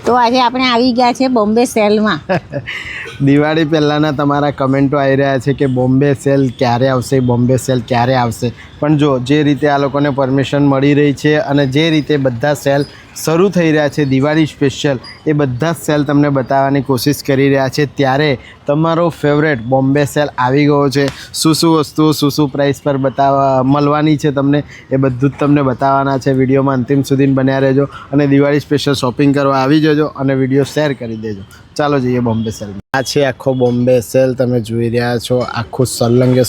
તો આજે આપણે આવી ગયા છે બોમ્બે સેલમાં. દિવાળી પહેલાંના તમારા કમેન્ટો આવી રહ્યા છે કે બોમ્બે સેલ ક્યારે આવશે, બોમ્બે સેલ ક્યારે આવશે. પણ જો જે રીતે આ લોકોને પરમિશન મળી રહી છે અને જે રીતે બધા સેલ શરૂ થઈ રહ્યા છે દિવાળી સ્પેશિયલ, એ બધા જ સેલ તમને બતાવવાની કોશિશ કરી રહ્યા છે. ત્યારે તમારો ફેવરેટ બોમ્બે સેલ આવી ગયો છે. શું વસ્તુઓ શું પ્રાઇસ પર મળવાની છે તમને, એ બધું જ તમને બતાવવાના છે. વિડીયોમાં અંતિમ સુધી બન્યા રહેજો અને દિવાળી સ્પેશિયલ શોપિંગ કરવા આવી જજો અને વિડીયો શેર કરી દેજો. ચાલો જઈએ બોમ્બે સેલ. આ છે આખો બોમ્બે સેલ, તમે જોઈ રહ્યા છો. આખું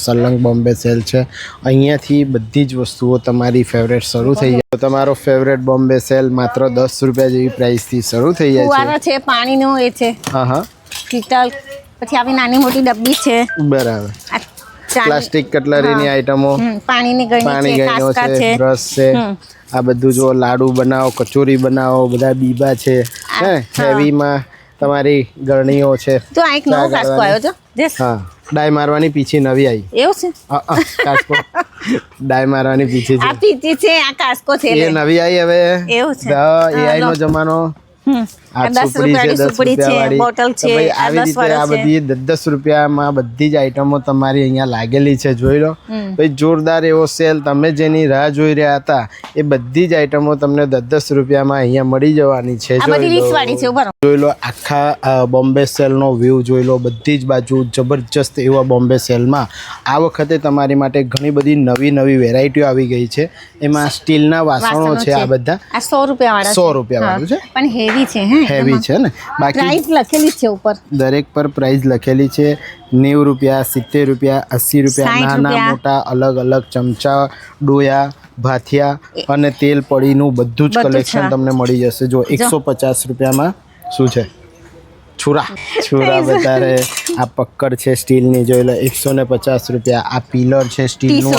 સલંગ બોમ્બે સેલ છે. અહીંયાથી બધી જ વસ્તુઓ તમારી ફેવરેટ શરૂ થઈ જાય. તમારો ફેવરેટ બોમ્બે સેલ માત્ર 10 રૂપિયા જેવી પ્રાઇસથી શરૂ થઈ જાય છે. પાણીનો એ છે, હા કીટલ, પછી આવી નાની મોટી ડબ્બી છે, બરાબર. પ્લાસ્ટિક કટલરીની આઈટમો, પાણી ગઈનો છે, બ્રશ છે, આ બધું જો લાડુ બનાવો, કચોરી બનાવો, બધા બીબા છે. હેવીમાં તમારી ગરણીઓ છે. તો આ એક નવો કાસ્કો આવ્યો છે. હા, ડાય મારવાની પીછી નવી આવી. એવું છે? કાસ્કો ડાય મારવાની પીછી છે. આ પીછી છે, આ કાસ્કો છે, એ નવી આવી હવે. એવું છે? એઆઈ નો જમાનો. આ 10 રૂપિયા વાળી બોટલ છે. આવી રીતે આ બધી 10 રૂપિયામાં બધી જ આઈટમો તમારી અહીંયા લાગેલી છે. જોઈ લો ભાઈ, જોરદાર એવો સેલ. તમે જેની રાહ જોઈ રહ્યા હતા એ બધી જ આઈટમો તમને 10 રૂપિયામાં અહીંયા મળી જવાની છે. જોઈ લો આખા બોમ્બે સેલનો વ્યૂ જોઈ લો. બધી જ બાજુ જબરજસ્ત એવા બોમ્બે સેલમાં આ વખતે તમારી માટે ઘણી બધી નવી વેરાયટીઓ આવી ગઈ છે. એમાં સ્ટીલના વાસણો છે. આ બધા 100 રૂપિયા વાળું છે, પણ હેવી છે ને. બાકી પ્રાઇસ લખેલી છે ઉપર, દરેક પર પ્રાઇસ લખેલી છે. 90 રૂપિયા, 70 રૂપિયા, 80 રૂપિયા. નાના મોટા અલગ અલગ ચમચા, ડોયા, ભાથિયા અને તેલ પડીનું બધું જ કલેક્શન તમને મળી જશે. જો 150 રૂપિયામાં શું છે, છુરા બતારે. આ પક્કડ છે સ્ટીલની, જોઈ લો 150 રૂપિયા. આ પિલર છે સ્ટીલનું,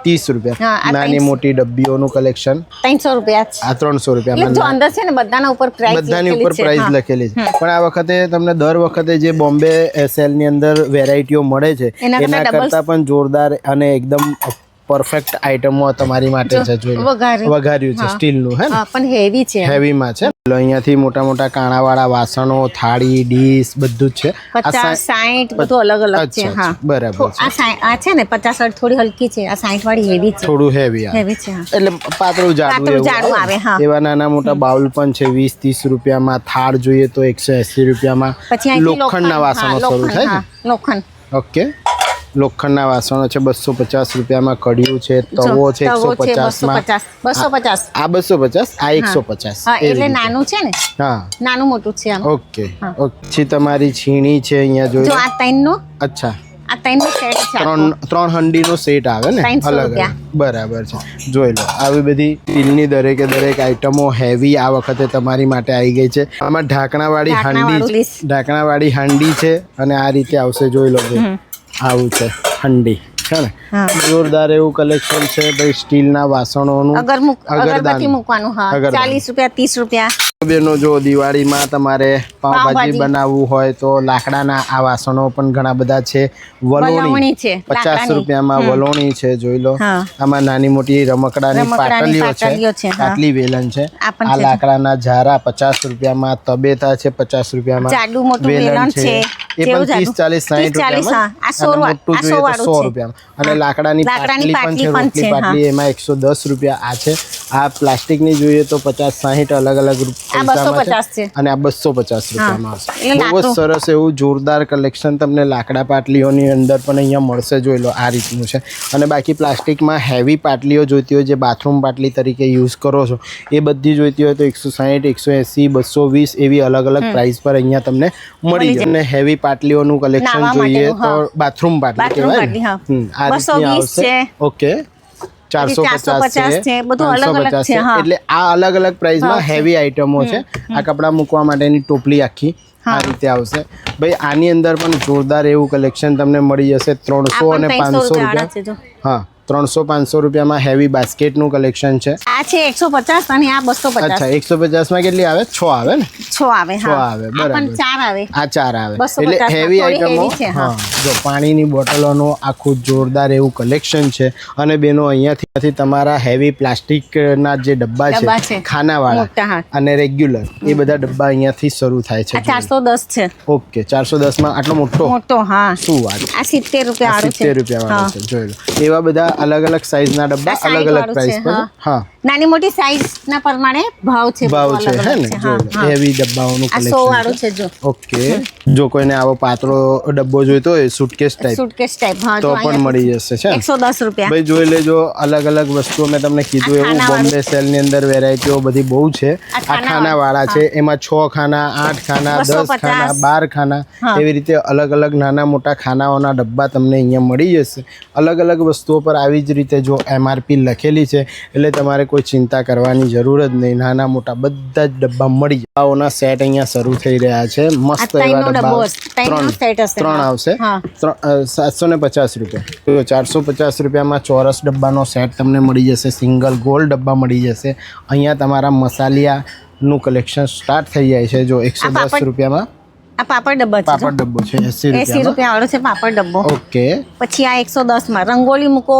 30 રૂપિયા. નાની મોટી ડબ્બીઓનું કલેક્શન 300 રૂપિયા. આ 300 રૂપિયા. અંદર છે ને બધાની ઉપર પ્રાઇસ લખેલી છે. પણ આ વખતે તમને દર વખતે જે બોમ્બે સેલની અંદર વેરાયટીઓ મળે છે એના કરતાં પણ જોરદાર અને એકદમ પરફેક્ટ આઈટમો તમારી માટે છે. જોઈ વઘાર્યું છે સ્ટીલનું, હે ને, પણ હેવી છે, હેવીમાં છે. અહીંયાથી મોટા કાણાવાળા વાસણો, થાળી, ડીશ બધું જ છે. 50, 60 બધું અલગ અલગ છે. હા, બરાબર. આ છે ને 50 થોડી હલકી છે, આ 60 વાળી હેવી છે, થોડું હેવી છે, એટલે પાતળું જાડું આવે. એવા નાના મોટા બાઉલ પણ છે 20-30 રૂપિયામાં. થાળ જોઈએ તો 180 રૂપિયામાં. લોખંડના વાસણો શરૂ થાય છે. લોખંડ, ઓકે. લોખંડના વાસણો છે 250 રૂપિયામાં. કડિયું છે, તવો છે 150માં. 250. આ 250, આ 150. એટલે નાનું છે ને, હા, નાનું મોટું છે. ઓકે. પછી તમારી છીણી છે અહીંયા જોઈ. આ 3 નો. અચ્છા, આ 3 નો સેટ છે. 3 હંડીનો સેટ આવે ને, અલગ બરાબર છે. જોઈ લો આવી બધી સ્ટીલની દરેક આઈટમો હેવી આ વખતે તમારી માટે આવી ગઈ છે. આમાં ઢાંકણાવાળી હાંડી છે અને આ રીતે આવશે. જોઈ લો આવું છે હાંડી, છે ને. જોરદાર એવું કલેક્શન છે ભાઈ. સ્ટીલના વાસણોનું અગરબત્તી મૂકવાનું. 40 રૂપિયા, 30 રૂપિયા. બેનો જો દિવાળીમાં તમારે પાવભાજી બનાવવું હોય તો લાકડાના આ વાસણો પણ ઘણા બધા છે. વલોણી છે 50 રૂપિયામાં. વલોણી છે, જોઈ લો. આમાં નાની મોટી રમકડાની પાટલીઓ છે, પાટલી વેલણ છે. આ લાકડાના ઝારા 50 રૂપિયામાં. તબેતા છે 50 રૂપિયામાં. વેલણ છે એ પણ 30, 40, 60 રૂપિયામાં. મોટું જોઈએ તો 100 રૂપિયામાં. અને લાકડાની પાટલી પણ છે, રોટલી પાટલી, એમાં 110 રૂપિયા. આ છે. આ પ્લાસ્ટિકની જોઈએ તો 50, 60 અલગ અને આ 250 રૂપિયામાં આવશે. બહુ જ સરસ એવું જોરદાર કલેક્શન તમને લાકડા પાટલીઓની અંદર પણ અહીંયા મળશે. જોઈ લો આ રીતનું છે. અને બાકી પ્લાસ્ટિકમાં હેવી પાટલીઓ જોઈતી હોય, જે બાથરૂમ પાટલી તરીકે યુઝ કરો છો, એ બધી જોઈતી હોય તો 160, 180, 220 એવી અલગ પ્રાઇસ પર અહીંયા તમને મળી જાય. અને હેવી પાટલીઓનું કલેક્શન જોઈએ તો બાથરૂમ પાટલી કહેવાય. આ રીતની આવશે. ઓકે. 450 છે, બધું અલગ છે. એટલે આ અલગ પ્રાઇસમાં હેવી આઈટમો છે. આ કપડા મૂકવા માટેની ટોપલી આખી આ રીતે આવશે ભાઈ. આની અંદર પણ જોરદાર એવું કલેક્શન તમને મળી જશે. 300 અને 500 રૂપિયા. હા, 300-500 રૂપિયામાં હેવી બાસ્કેટનું કલેક્શન છે. આ છે 150 અને આ 250. અચ્છા 150 માં કેટલી આવે? 6 આવે ને? 6 આવે. છ આવે, આ બરાબર. પણ 4 આવે. આ 4 આવે. 250 એટલે હેવી થોડી આઈટમો. heavy છે, હા, જો પાણીની બોટલોનું આખું જોરદાર એવું કલેક્શન છે. અને બેનો અહીંયાથી તમારા હેવી પ્લાસ્ટિકના જે ડબ્બા છે ખાનાવાળા અને રેગ્યુલર એ બધા ડબ્બા અહીંયાથી શરૂ થાય છે. 410 છે. ઓકે 410 માં આટલો મોટો. હા, શું વાત. આ 70 રૂપિયા વાળો છે. 70 રૂપિયા વાળો છે. જોઈ લો એવા બધા અલગ અલગ સાઈઝના ડબ્બા અલગ અલગ પ્રાઇસ પર. હા, નાની મોટી સાઈઝ ના પ્રમાણે ભાવ છે. હે ને? જો હેવી ડબ્બાઓનું આ 100 વાળું છે. જો ઓકે, જો કોઈને આવો પાતળો ડબ્બો જોઈતો હોય સુટકેસ ટાઈપ હા, તો પણ મળી જશે છે. 110 રૂપિયા. ભાઈ જોઈ લેજો, અલગ અલગ વસ્તુઓ મેં તમને કીધું એવું બોમ્બે સેલ ની અંદર વેરાયટીઓ બધી બહુ છે. આ ખાના વાળા છે, એમાં 6 ખાના, 8 ખાના, 10 ખાના, 12 ખાના, એવી રીતે અલગ અલગ નાના મોટા ખાનાઓના ડબ્બા તમને અહીંયા મળી જશે. અલગ અલગ વસ્તુઓ પર આવી જ રીતે જો MRP લખેલી છે એટલે તમારે કોઈ ચિંતા કરવાની જરૂર જ નહીં. નાના મોટા બધા જ ડબ્બા મળી જાય. ડબ્બાઓના સેટ અહીંયા શરૂ થઈ રહ્યા છે. મસ્ત એવા ડબ્બા 3 આવશે. 750 રૂપિયા. તો 450 રૂપિયામાં ચોરસ ડબ્બાનો સેટ તમને મળી જશે. સિંગલ ગોલ ડબ્બા મળી જશે. અહીંયા તમારા મસાલિયાનું કલેક્શન સ્ટાર્ટ થઈ જાય છે. જો 110 રૂપિયામાં આ પાપડ ડબ્બો છે. પાપડ ડબ્બો છે 80 રૂપિયા વાળો છે પાપડ ડબ્બો. ઓકે. પછી આ 110 માં રંગોળી મૂકો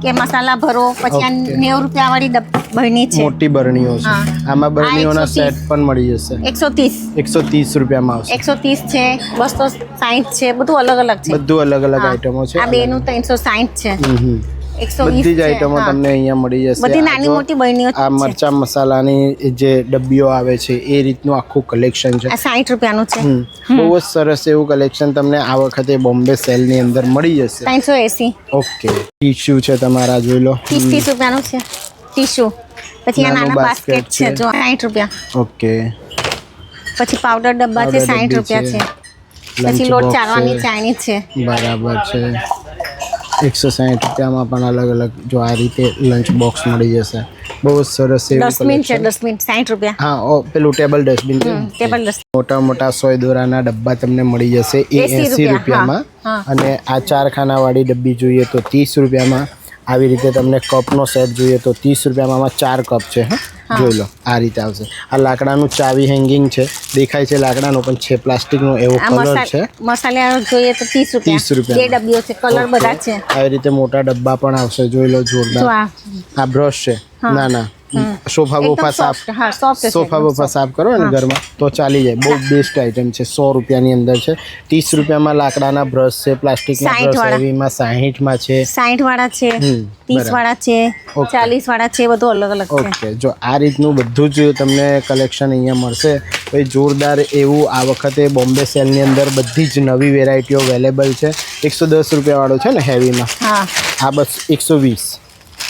કે મસાલા ભરો. પછી આ 90 રૂપિયા વાળી બરણી છે. મોટી બરણીઓ છે. આમાં બરણીઓના સેટ પણ મળી જશે. 130 રૂપિયામાં આવશે. 130 છે, 260 છે, બધું અલગ અલગ છે. બધું અલગ અલગ આઈટમો છે. આ બેનું 360 છે. 120 બધી જ આઈટમો તમને અહીંયા મળી જશે. બધી નાની મોટી બરણીઓ છે. આ મરચા મસાલાની જે ડબ્બીઓ આવે છે એ રીતનું આખું કલેક્શન છે. આ 60 રૂપિયાનું છે. બહુ જ સરસ એવું કલેક્શન તમને આ વખતે બોમ્બે સેલ ની અંદર મળી જશે. 380. ઓકે. ટીશ્યુ છે તમારા, જોઈ લો. 30 રૂપિયાનું છે ટીશ્યુ. પછી આ નાના બાસ્કેટ છે જો 60 રૂપિયા. ઓકે. પછી પાવડર ડબ્બા છે 60 રૂપિયા છે. પછી લોટ ચાળવાની ચાયણી છે. બરાબર છે. 160 રૂપિયામાં પણ અલગ અલગ જો આ રીતે લંચ બોક્સ મળી જશે. બહુ જ સરસ એવું ડસ્ટબિન છે. ડસ્ટબિન 60 રૂપિયા. હા, પેલું ટેબલ ડસ્ટબિન. ટેબલ ડસ્ટબિન મોટા મોટા 100 દોરાના ડબ્બા તમને મળી જશે એ 80 રૂપિયામાં. અને આ 4 ખાના વાળી ડબ્બી જોઈએ તો 30 રૂપિયામાં. આવી રીતે તમને કપનો સેટ જોઈએ તો 30 રૂપિયામાં 4 કપ છે. જોઈ લો આ રીતે આવશે. આ લાકડાનું ચાવી હેંગિંગ છે, દેખાય છે લાકડાનો પણ છે પ્લાસ્ટિકનો એવો કલર છે. મસાલા જોઈએ તો 30 રૂપિયા. બે ડબ્બીઓ છે, કલર બધા છે. આવી રીતે મોટા ડબ્બા પણ આવશે. જોઈ લો જોરદાર. આ બ્રશ છે નાના. સોફા બોફા સાફ કરો ને ઘરમાં તો ચાલી જાય. બહુ બેસ્ટ આઈટમ છે. 100 રૂપિયાની અંદર છે. 30 રૂપિયામાં લાકડાના બ્રશ છે, પ્લાસ્ટિકના બ્રશ હેવીમાં 60માં છે. 60 વાળા છે, 30 વાળા છે, 40 વાળા છે, બધું અલગ અલગ છે. ઓકે. જો આ રીતનું બધું જ તમને કલેક્શન અહીંયા મળશે. ભાઈ જોરદાર એવું આ વખતે બોમ્બે સેલની અંદર બધી જ નવી વેરાયટીઓ અવેલેબલ છે. 110 રૂપિયા વાળો છે ને હેવીમાં. આ બસ 120.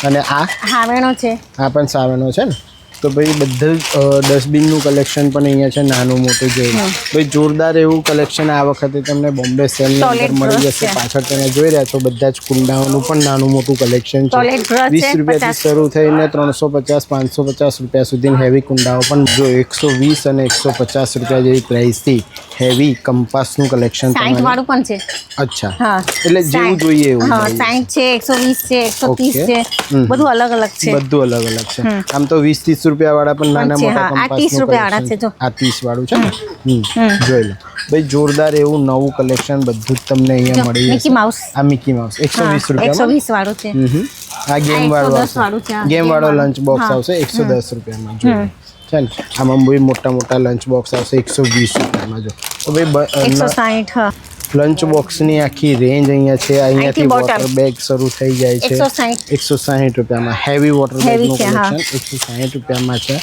અને આ સાવેણો છે. આ પણ સાવેણો છે ને. તો ભાઈ બધું ડસ્ટબિનનું કલેક્શન પણ અહીંયા છે, નાનું મોટું જોયું. ભાઈ જોરદાર એવું કલેક્શન આ વખતે તમને બોમ્બે સેલની અંદર મળી જશે. પાછળ તમે જોઈ રહ્યા છો બધા જ કુંડાઓનું પણ નાનું મોટું કલેક્શન છે. 20 રૂપિયાથી શરૂ થઈને 350 550 રૂપિયા સુધી હેવી કુંડાઓ પણ જો 120 અને 150 રૂપિયા જેવી પ્રાઇસથી હેવી કંપાસનું કલેક્શન 60 વાળું પણ છે. અચ્છા, એટલે જેવું જોઈએ એવું. 60 છે, 120 છે, 130 છે, બધું અલગ અલગ છે. બધું અલગ અલગ છે. આમ તો 20-30 રૂપિયા વાળા પણ નાના મોટા કંપાસ. 30 રૂપિયા વાળા છે. જો આ 30 વાળું છે ને. જોઈ લો ભાઈ જોરદાર એવું નવું કલેક્શન બધું જ તમને અહીંયા મળી જશે. Mickey mouse. આ મિકી માઉસ 120 રૂપિયા. 120 વાળું છે. આ ગેમ વાળો આવશે. ગેમ વાળો લંચ બોક્સ આવશે 110 રૂપિયામાં. જો છે ને આમાં બહુ મોટા મોટા લંચ બોક્સ આવશે 120 રૂપિયામાં. જો તો ભાઈ 160. લંચ બોક્સની આખી રેન્જ અહીંયા છે. અહીંયાથી વોટર બેગ શરૂ થઈ જાય છે 160 રૂપિયામાં. હેવી વોટર બેગનું કલેક્શન 160 રૂપિયામાં છે.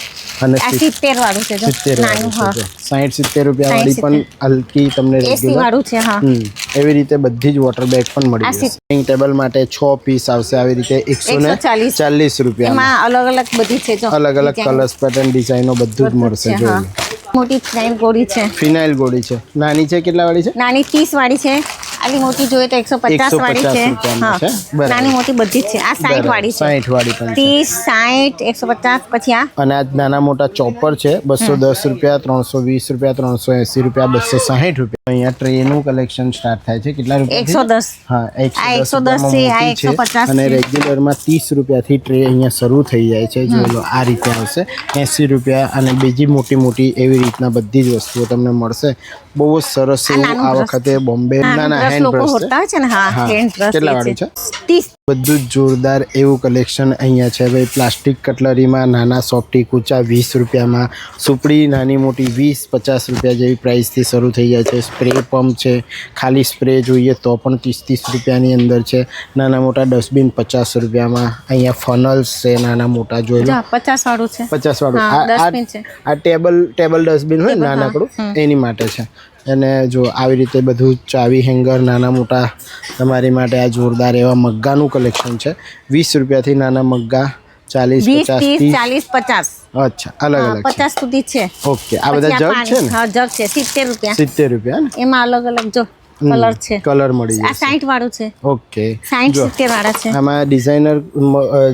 અને 70 વાળું છે. 60-70 રૂપિયા વાળી પણ હલકી તમને વાળું છે. એવી રીતે બધી જ વોટર બેગ પણ મળી જશે. ડાઇનિંગ ટેબલ માટે 6 પીસ આવશે આવી રીતે 140 રૂપિયામાં. અલગ અલગ બધી છે. અલગ અલગ કલર્સ પેટર્ન ડિઝાઇનો બધું જ મળશે. મોટી ફિનાઇલ ગોળી છે. ફિનાઇલ ગોળી છે. નાની છે કેટલા વાળી છે? નાની 30 વાળી છે આલી મોટી જોઈએ તો 150 વાળી છે. રૂપિયામાં છે. બરાબર. નાની મોટી બધી જ છે. આ 60 વાળી છે. 60 વાળી પણ છે. 30, 60, 150 પછી આ અને આ નાના મોટા ચોપર છે 210 રૂપિયા, 320 રૂપિયા, 380 રૂપિયા, 260 રૂપિયા. અહીંયા ટ્રેનું કલેક્શન સ્ટાર્ટ થાય છે. કેટલા રૂપિયા? 110. હા, આ 110 છે, આ 150 અને છે. રેગ્યુલરમાં 30 રૂપિયાથી ટ્રે અહીંયા શરૂ થઈ જાય છે. જોઈ લો આ રીતે આવશે 80 રૂપિયા અને બીજી મોટી મોટી એવી રીતના બધી જ વસ્તુઓ તમને મળશે. બહુ જ સરસ એવું આ વખતે બોમ્બે ના હેન્ડ બ્રશ છે ને. હા, હેન્ડ બ્રશ કેટલા વાળું છે? 30. બધું જ જોરદાર એવું કલેક્શન અહીંયા છે ભાઈ. પ્લાસ્ટિક કટલરીમાં નાના સોફ્ટી કૂચા 20 રૂપિયામાં, સુપડી નાની મોટી 20-50 રૂપિયા જેવી પ્રાઇસથી શરૂ થઈ જાય છે. સ્પ્રે પંપ છે, ખાલી સ્પ્રે જોઈએ તો પણ 30 રૂપિયાની અંદર છે. નાના મોટા ડસ્ટબિન 50 રૂપિયામાં. અહીંયા ફનલ્સ છે નાના મોટા, જોઈ લો 50 વાળું છે. 50 વાળું. ડસ્ટબિન છે. આ ટેબલ ડસ્ટબિન હોય નાનકડું, એની માટે છે. અને જો આવી રીતે બધું ચાવી હેંગર નાના મોટા તમારી માટે. આ જોરદાર એવા મગ્ગાનું કલેક્શન છે. 20 રૂપિયાથી નાના મગ્ગા, 40, 50, 30, 40, 50. અચ્છા, અલગ અલગ 50 સુધી છે. ઓકે. આ બધા જગ છે ને? હા, જગ છે 70 રૂપિયા. 70 રૂપિયા ને? એમાં અલગ અલગ જો કલર છે. કલર મળી આ જશે. 60 વાળું છે. ઓકે. 60, 70 વાળા છે. આમાં ડિઝાઇનર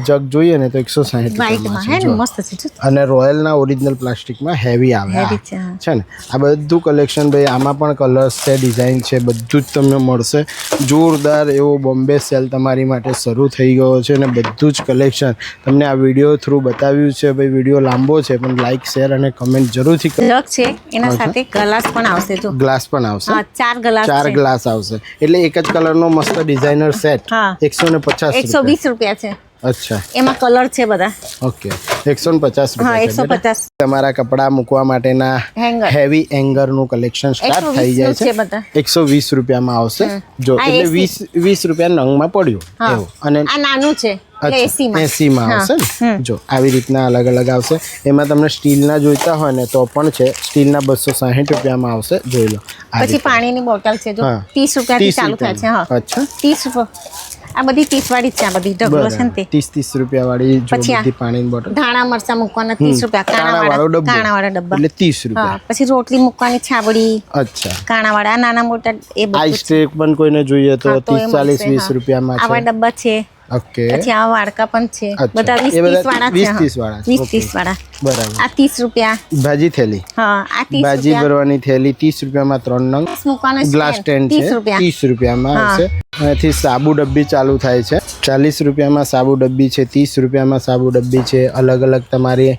જગ જોઈએ ને તો 160 વ્હાઈટમાં હે ને, મસ્ત છે જો. અને રોયલના ઓરિજિનલ પ્લાસ્ટિકમાં હેવી આવે હેવી છે. છે ને. આ બધું કલેક્શન ભાઈ, આમાં પણ કલર્સ છે, ડિઝાઇન છે, બધું જ તમને મળશે. જોરદાર એવો બોમ્બે સેલ તમારી માટે શરૂ થઈ ગયો છે અને બધું જ કલેક્શન તમને આ વિડીયો થ્રુ બતાવ્યું છે ભાઈ. વિડીયો લાંબો છે પણ લાઈક, શેર અને કમેન્ટ જરૂરથી કરો. જગ છે, એના સાથે ગ્લાસ પણ આવશે જો. ગ્લાસ પણ આવશે. હા, 4 ગ્લાસ છે. ગ્લાસ આવશે એટલે એક જ કલરનો મસ્ત ડિઝાઇનર સેટ. હા. 150 120 રૂપિયા છે. અચ્છા, એમાં કલર છે બધા. ઓકે. 150 હા, રૂપિયા. 150. તમારા કપડા મૂકવા માટેના હેંગર. હેવી હેંગરનું કલેક્શન સ્ટાર્ટ થઈ જાય 120 છે. બધા. 120 રૂપિયામાં આવશે. જો આ એટલે 80. 20 રૂપિયા નંગમાં પડ્યું એવું. અને આ નાનું છે એટલે 80 માં. 80 માં આવશે ને. જો આવી રીતના અલગ અલગ આવશે. એમાં તમને સ્ટીલના જોઈતા હોય ને તો પણ છે. સ્ટીલના 260 રૂપિયામાં આવશે. જોઈ લો. પછી પાણીની બોટલ છે જો. હા. 30 રૂપિયાથી ચાલુ થાય છે. હા, અચ્છા. 30 રૂપિયા. આ બધી 30 વાળી જ છે. આ બધી ઢગલો છે ને તે. 30 રૂપિયા વાળી જો પછી આ બધી પાણીની બોટલ. ધાણા મરચા મૂકવાના 30 રૂપિયા. કાણાવાળા ડબ્બા. એટલે 30 રૂપિયા. હા, પછી રોટલી મૂકવાની છાબડી. અચ્છા. કાણાવાળા નાના મોટા એ બધું. આઈસ ટ્રે પણ કોઈને જોઈએ તો હા, તો એ 30, 40, મળશે. 20 રૂપિયામાં આવા છે. ડબ્બા છે. ઓકે. પછી આ વાડકા પણ છે. અચ્છા. બધા 20-30 વાળા છે. 20-30 વાળા. 20-30 વાળા. બરાબર. આ 30 રૂપિયા. ભાજી થેલી. હા, આ 30 ભાજી રૂપિયા. ભરવાની થેલી 30 રૂપિયામાં 3 નંગ. મૂકવાનો ગ્લાસ સ્ટેન્ડ છે 30 રૂપિયા. 30 રૂપિયામાં હા. આવશે. અહીંથી સાબુ ડબ્બી ચાલુ થાય છે. 40 રૂપિયામાં સાબુ ડબ્બી છે, 30 રૂપિયામાં સાબુ ડબ્બી છે. અલગ અલગ તમારી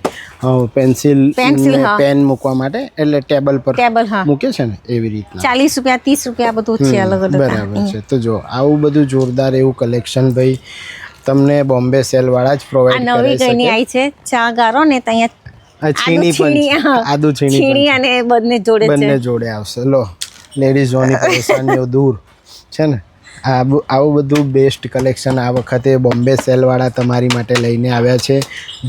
પેન્સિલ, હા. પેન મૂકવા માટે એટલે ટેબલ પર ટેબલ, હા. મૂકે છે ને એવી રીતના. 40 રૂપિયા 30 રૂપિયા બધું છે અલગ અલગ. બરાબર છે. તો જો આવું બધું જોરદાર એવું કલેક્શન ભાઈ તમને બોમ્બે સેલ વાળા જ આ પ્રોવાઈડ કરે નવી ગઈની છે. આવી છે ચા ગારો ને તો અહીંયા આ છીણી પણ છે. આદુ છીણી છીણી અને બંને જોડે છે. બંને જોડે આવશે. લો, લેડીઝોની પરેશાનીઓ દૂર છે ને. આવું બધું બેસ્ટ કલેક્શન આ વખતે બોમ્બે સેલવાળા તમારી માટે લઈને આવ્યા છે.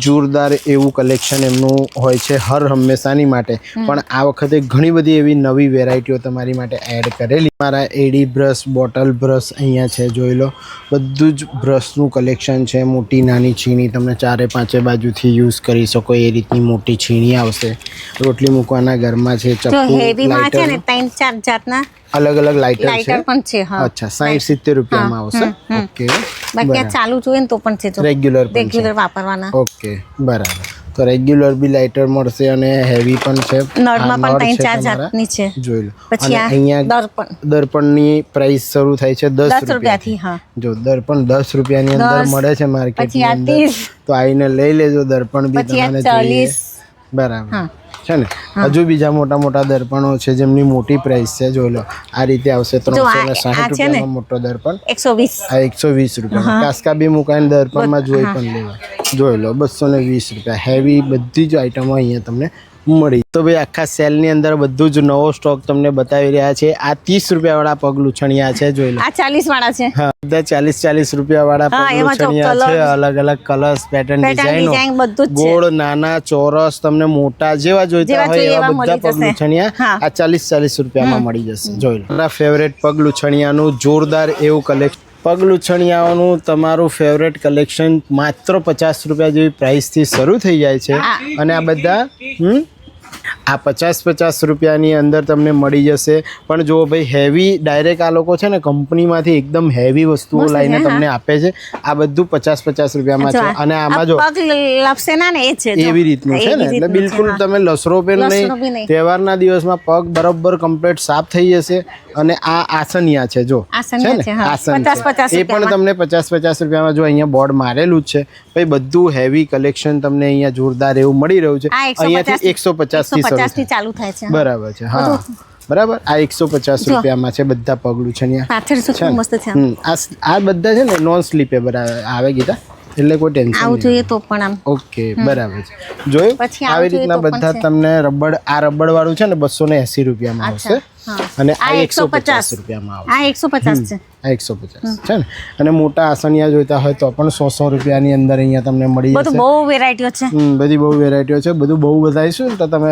જોરદાર એવું કલેક્શન એમનું હોય છે હર હંમેશાની માટે, પણ આ વખતે ઘણી બધી એવી નવી વેરાયટીઓ તમારી માટે એડ કરેલી. મારા એડી બ્રશ, બોટલ બ્રશ અહીંયા છે, જોઈ લો. બધું જ બ્રશનું કલેક્શન છે. મોટી નાની છીણી તમને 4-5 બાજુથી યુઝ કરી શકો એ રીતની મોટી છીણી આવશે. રોટલી મૂકવાના ઘરમાં છે. ચપ્પુ, હેવીમાં છે ને 3-4 જાતના અલગ અલગ લાઇટર પણ છે. હા, અચ્છા. 60-70 રૂપિયામાં આવશે. ઓકે. બાકી આ ચાલુ જોઈએ ને તો પણ છે. રેગ્યુલર વાપરવાના. ઓકે, બરાબર. તો રેગ્યુલર બી લાઇટર મળશે અને હેવી પણ છે. નળમાં પણ 3-4 જાતની છે. જોઈ લો. પછી અહીંયા દર્પણની પ્રાઇસ શરૂ થાય છે 10 રૂપિયાથી. હા, જો દર્પણ 10 રૂપિયાની અંદર મળે છે માર્કેટની અંદર, તો આવીને લઈ લેજો. દર્પણ બી તમને જોઈએ. બરાબર છે ને. હજુ બીજા મોટા મોટા દર્પણો છે જેમની મોટી પ્રાઇસ છે. જોઈ લો. આ રીતે આવશે 360 રૂપિયાનો મોટો દર્પણ. 120. આ 120 રૂપિયા. કાસ્કા બી મુકાઈને દર્પણમાં જોઈ પણ લેવા. જોઈ લો. 220 રૂપિયા. હેવી બધી જ આઈટમો અહીંયા તમને મળી. તો ભાઈ આખા સેલની અંદર બધું જ નવો સ્ટોક તમને બતાવી રહ્યા છે. આ 30 રૂપિયા વાળા પગ લૂછણિયા છે. જોઈ લો. આ 40 વાળા છે. હા, બધા 40 રૂપિયા વાળા પગ લૂછણિયા છે. અલગ અલગ કલર્સ, પેટર્ન, ડિઝાઇનો, ગોળ, નાના, ચોરસ, તમને મોટા જેવા જોઈતા હોય એવા બધા પગ લૂછણિયા આ 40 રૂપિયામાં મળી જશે. જોઈ લો. મારા ફેવરેટ પગ લૂછણિયાનું જોરદાર એવું કલેક્શન. પગ લૂછણિયાઓનું તમારું ફેવરેટ કલેક્શન માત્ર 50 રૂપિયા જેવી પ્રાઇસથી શરૂ થઈ જાય છે. અને આ બધા આ 50 રૂપિયાની અંદર તમને મળી જશે. પણ જો ભાઈ હેવી ડાયરેક્ટ આ લોકો છે ને કંપનીમાંથી એકદમ હેવી વસ્તુઓ લઈને તમને આપે છે. આ બધું 50 રૂપિયામાં છે. અને આમાં જો એવી રીતનું છે ને, એટલે બિલકુલ તમે લસરો પેન નહીં. તહેવારના દિવસમાં પગ બરોબર કમ્પ્લીટ સાફ થઈ જશે. અને આ આસનિયા છે જો, છે ને આસન છે, એ પણ તમને 50 રૂપિયામાં જો અહીંયા બોર્ડ મારેલું જ છે. ભાઈ બધું હેવી કલેક્શન તમને અહીંયા જોરદાર એવું મળી રહ્યું છે. અહીંયાથી 150 થી ચાલુ થાય છે. બરાબર છે, હા બરાબર. આ 150 રૂપિયામાં છે બધા પગલું છે અહીંયા. આ બધા છે ને નોન સ્લીપેબલ આવે ગીતા, એટલે કોઈ ટેન્શન આવું જોઈએ તો પણ આમ ઓકે બરાબર છે. જોયું આવી રીતના બધા તમને રબડ, આ રબડ વાળું છે ને 280 રૂપિયામાં આવશે. અને આ 150 રૂપિયામાં આવશે. આ 150 છે, આ 150 છે ને. અને મોટા આસનિયા જોઈતા હોય તો પણ 100 રૂપિયાની અંદર અહીંયા તમને મળી જશે. બહુ વેરાયટીઓ છે, બધી બહુ વેરાયટીઓ છે. બધું બહુ બતાવીશું ને તો તમે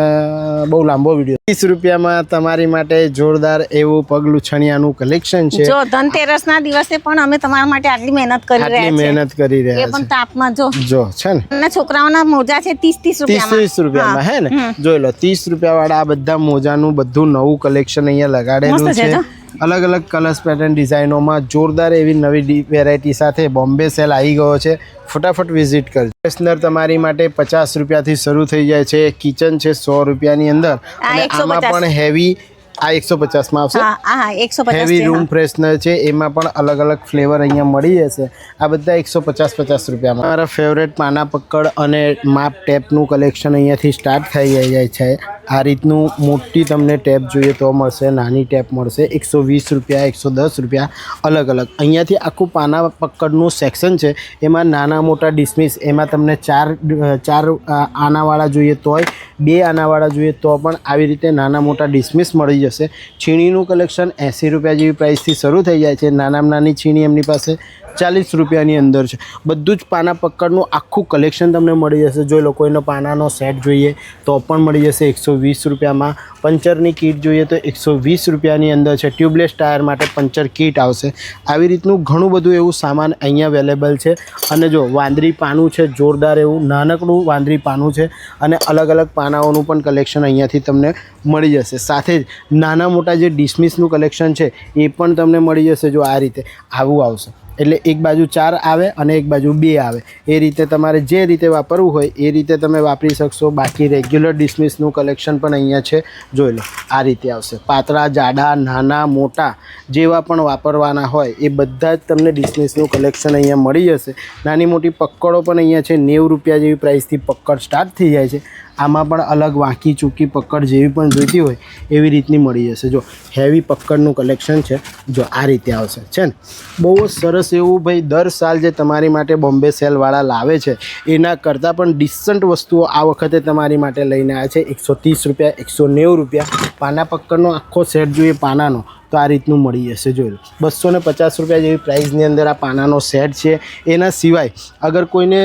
બહુ લાંબો વિડીયો. 30 રૂપિયામાં તમારી માટે જોરદાર એવું પગલું છણિયાનું કલેક્શન છે. જો ધનતેરસના દિવસે પણ અમે તમારા માટે આટલી મહેનત કરી રહ્યા છીએ. એ પણ તાપમાં જો છે ને. અને છોકરાઓના મોજા છે 30 રૂપિયામાં હે ને. જોઈ લો 30 રૂપિયા વાળા આ બધા મોજાનું બધું નવું કલેક્શન અહીંયા લગાડેલું છે. અલગ અલગ કલર્સ પેટર્ન ડિઝાઇનોમાં જોરદાર એવી નવી વેરાયટી સાથે બોમ્બે સેલ આવી ગયો છે. ફટાફટ વિઝિટ કરજો. ફ્રેશનર તમારી માટે 50 રૂપિયાથી શરૂ થઈ જાય છે. કિચન છે 100 રૂપિયાની અંદર. અને આમાં પણ હેવી, આ 150 માં આવશે. હેવી રૂમ ફ્રેશનર છે, એમાં પણ અલગ અલગ ફ્લેવર અહીંયા મળી જશે. આ બધા 150 રૂપિયામાં. મારા ફેવરેટ પાના પક્કડ અને માપ ટેપનું કલેક્શન અહીંયાથી સ્ટાર્ટ થઈ જાય છે. આ રીતનું મોટી તમને ટેપ જોઈએ તો મળશે, નાની ટેપ મળશે. 120 રૂપિયા, 110 રૂપિયા, અલગ અલગ. અહીંયાથી આખું પાના પક્કડનું સેક્શન છે. એમાં નાના મોટા ડિસ્મિસ, એમાં તમને ચાર આનાવાળા જોઈએ તોય, 2 આનાવાળા જોઈએ તો પણ આવી રીતે નાના મોટા ડિસ્મિસ મળી જશે. છીણીનું કલેક્શન 80 રૂપિયા જેવી પ્રાઇસથી શરૂ થઈ જાય છે. નાનામાં નાની છીણી એમની પાસે 40 રૂપિયાની અંદર છે. બધું જ પાના પક્કડનું આખું કલેક્શન તમને મળી જશે. જો લોકોનો પાનાનો સેટ જોઈએ તો પણ મળી જશે 120 રૂપિયામાં. પંચરની કીટ જોઈએ તો 120 રૂપિયાની અંદર છે. ટ્યુબલેસ ટાયર માટે પંચર કીટ આવશે. આવી રીતનું ઘણું બધું એવું સામાન અહીંયા અવેલેબલ છે. અને જો વાંદરી પાનું છે, જોરદાર એવું નાનકડું વાંદરી પાનું છે. અને અલગ અલગ પાનાઓનું પણ કલેક્શન અહીંયાથી તમને મળી જશે. સાથે જ નાના મોટા જે ડિસ્મિસનું કલેક્શન છે એ પણ તમને મળી જશે. જો આ રીતે આવું આવશે, એટલે એક બાજુ 4 આવે અને એક બાજુ 2 આવે. એ રીતે તમારે જે રીતે વાપરવું હોય એ રીતે તમે વાપરી શકશો. બાકી રેગ્યુલર ડિસ્મિસનું કલેક્શન પણ અહીંયા છે. જોઈ લો આ રીતે આવશે. પાતળા, જાડા, નાના, મોટા જેવા પણ વાપરવાના હોય એ બધા જ તમને ડિસ્મિસનું કલેક્શન અહીંયા મળી જશે. નાની મોટી પક્કડો પણ અહીંયા છે. 90 રૂપિયા જેવી પ્રાઇસથી પક્કડ સ્ટાર્ટ થઈ જાય છે. આમાં પણ અલગ વાંકી ચૂકી પક્કડ જેવી પણ જોઈતી હોય એવી રીતની મળી જશે. જો હેવી પક્કડનું કલેક્શન છે. જો આ રીતે આવશે, છે ને. બહુ જ સરસ એવું. ભાઈ દર સાલ જે તમારી માટે બોમ્બે સેલવાળા લાવે છે એના કરતાં પણ ડિસન્ટ વસ્તુઓ આ વખતે તમારી માટે લઈને આવ્યા છે. 130 રૂપિયા, 190 રૂપિયા. પાના પક્કડનો આખો સેટ જોઈએ પાનાનો તો આ રીતનું મળી જશે. જોઈ લો 250 રૂપિયા જેવી પ્રાઇસની અંદર આ પાનાનો સેટ છે. એના સિવાય અગર કોઈને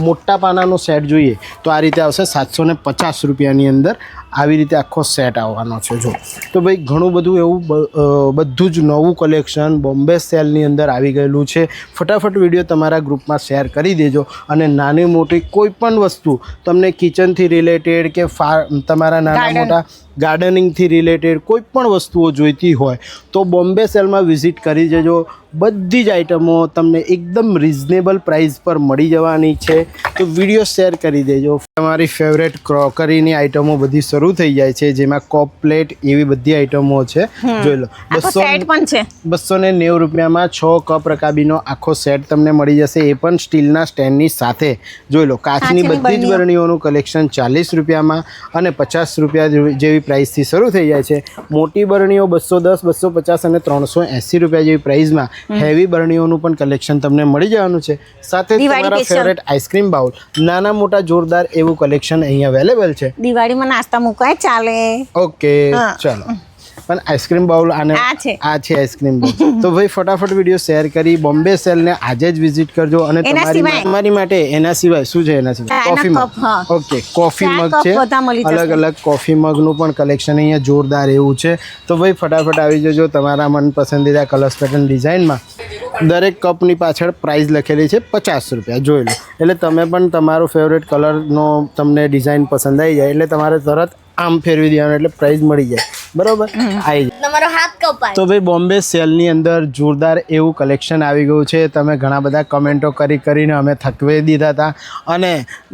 મોટા પાનાનો સેટ જોઈએ તો આ રીતે આવશે 750 રૂપિયાની અંદર. આવી રીતે આખો સેટ આવવાનો છે. જો તો ભાઈ ઘણું બધું એવું બધું જ નવું કલેક્શન બોમ્બે સેલની અંદર આવી ગયેલું છે. ફટાફટ વિડીયો તમારા ગ્રુપમાં શેર કરી દેજો. અને નાની મોટી કોઈ પણ વસ્તુ તમને કિચનથી રિલેટેડ કે તમારા નાના મોટા ગાર્ડનિંગથી રિલેટેડ કોઈ પણ વસ્તુઓ જોઈતી હોય તો બોમ્બે સેલમાં વિઝિટ કરી જજો. બધી જ આઇટમો તમને એકદમ રિઝનેબલ પ્રાઇસ પર મળી જવાની છે. તો વિડીયો શેર કરી દેજો. તમારી ફેવરેટ ક્રોકરીની આઇટમો બધી શરૂ થઈ જાય છે, જેમાં કપ પ્લેટ એવી બધી આઇટમો છે. જોઈ લો 290 રૂપિયામાં 6 કપ રકાબીનો આખો સેટ તમને મળી જશે. એ પણ સ્ટીલના સ્ટેન્ડની સાથે. જોઈ લો કાચની બધી જ બરણીઓનું કલેક્શન 40 રૂપિયામાં અને 50 રૂપિયા જેવી પ્રાઇસથી શરૂ થઈ જાય છે. મોટી બરણીઓ 210, 250 અને 380 રૂપિયા જેવી પ્રાઇસમાં હેવી બરણીઓનું પણ કલેક્શન તમને મળી જવાનું છે. સાથે તમારા ફેવરેટ આઈસ્ક્રીમ બાઉલ, નાના મોટા જોરદાર એવું કલેક્શન અહીંયા અવેલેબલ છે. દિવાળીમાં નાસ્તા મુકાય ચાલે. ઓકે ચાલો. પણ આઈસ્ક્રીમ બાઉલ આ છે આઈસ્ક્રીમ બાઉલ. તો ભાઈ ફટાફટ વિડીયો શેર કરી બોમ્બે સેલને આજે જ વિઝિટ કરજો. અને તમારી માટે એના સિવાય શું છે? એના સિવાય કોફી મગ. ઓકે કોફી મગ છે. અલગ અલગ કોફી મગનું પણ કલેક્શન અહીંયા જોરદાર એવું છે. તો ભાઈ ફટાફટ આવી જજો તમારા મનપસંદીદા કલર્સ પેટર્ન ડિઝાઇનમાં. દરેક કપની પાછળ પ્રાઇસ લખેલી છે 50 રૂપિયા. જોઈ લો એટલે તમે પણ તમારો ફેવરેટ કલરનો તમને ડિઝાઇન પસંદ આવી જાય એટલે તમારે તરત આમ ફેરવી દેવાનું એટલે પ્રાઇઝ મળી જાય. બરોબર, આવી જાય. તમારો હાથ કપાય. તો ભાઈ બોમ્બે સેલની અંદર જોરદાર એવું કલેક્શન આવી ગયું છે. તમે ઘણા બધા કમેન્ટો કરીને અમે થકવી દીધા હતા અને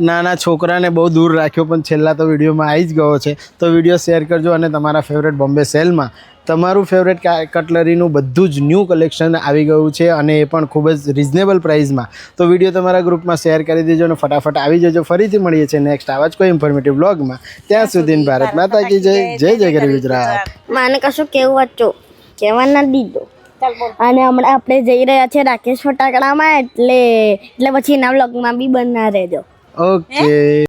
નાના છોકરાને બહુ દૂર રાખ્યો, પણ છેલ્લા તો વિડીયોમાં આવી જ ગયો છે. તો વિડીયો શેર કરજો અને તમારા ફેવરેટ બોમ્બે સેલમાં તમારું ફેવરેટ કટલરીનું બધું જ ન્યૂ કલેક્શન આવી ગયું છે અને એ પણ ખૂબ જ રિઝનેબલ પ્રાઇસમાં. તો વિડીયો તમારા ગ્રુપમાં શેર કરી દેજો અને ફટાફટ આવી જજો. ફરીથી મળીએ છીએ નેક્સ્ટ આવા જ કોઈ ઇન્ફોર્મેટિવ વ્લોગમાં. ત્યાં સુધી ભારત માતા કી જય. જય જય ગરી ગુજરાત. માને કશું કેવું હતું કહેવા ના દીધો. અને હમણાં આપણે જઈ રહ્યા છીએ રાકેશ ફટાકડામાં, એટલે પછી એના વ્લોગમાં બી બનના રહેજો. ઓકે.